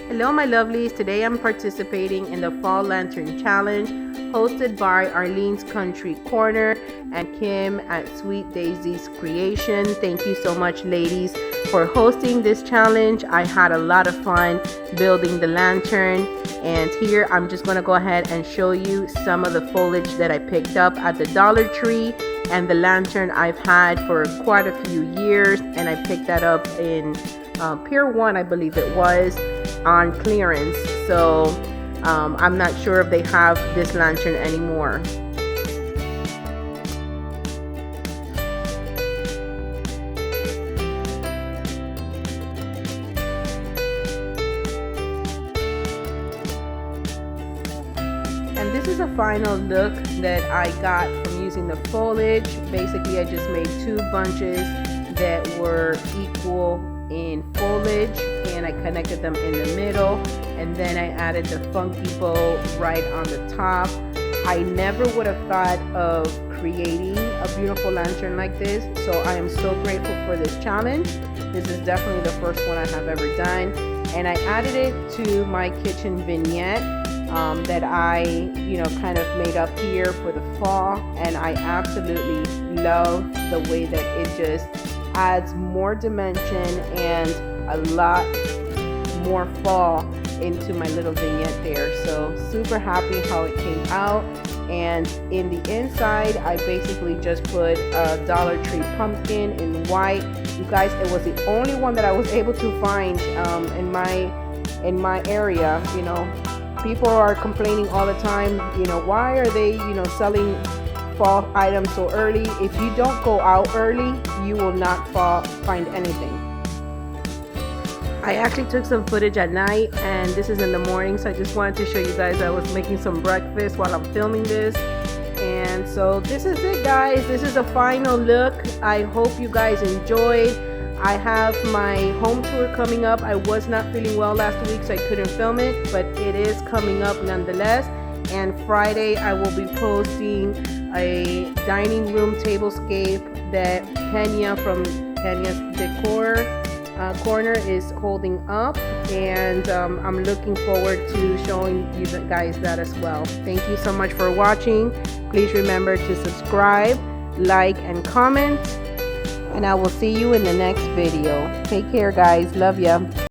Hello my lovelies, today I'm participating in the Fall Lantern Challenge hosted by Arlynns Country Corner and Kim at Sweet Daisy's Creation. Thank you so much ladies for hosting this challenge. I had a lot of fun building the lantern, and here I'm just going to go ahead and show you some of the foliage that I picked up at the Dollar Tree. And the lantern I've had for quite a few years, and I picked that up in Pier 1 I believe it was, on clearance. So I'm not sure if they have this lantern anymore. And this is a final look that I got from using the foliage. Basically I just made two bunches that were equal in foliage, and I connected them in the middle, and then I added the funky bow right on the top. I never would have thought of creating a beautiful lantern like this, so I am so grateful for this challenge. This is definitely the first one I have ever done, and I added it to my kitchen vignette that I kind of made up here for the fall, and I absolutely love the way that it just adds more dimension and a lot more fall into my little vignette there. So super happy how it came out. And in the inside I basically just put a Dollar Tree pumpkin in white. You guys, it was the only one that I was able to find in my area. People are complaining all the time, why are they selling fall items so early? If you don't go out early, you will not find anything. I actually took some footage at night, and this is in the morning, so I just wanted to show you guys I was making some breakfast while I'm filming this. And so this is it guys, this is a final look. I hope you guys enjoyed. I have my home tour coming up. I was not feeling well last week, so I couldn't film it, but it is coming up nonetheless. And Friday I will be posting a dining room tablescape that Kenya from Kenya's Decor corner is holding up, and I'm looking forward to showing you guys that as well. Thank you so much for watching. Please remember to subscribe, like, and comment, and I will see you in the next video. Take care guys, love ya.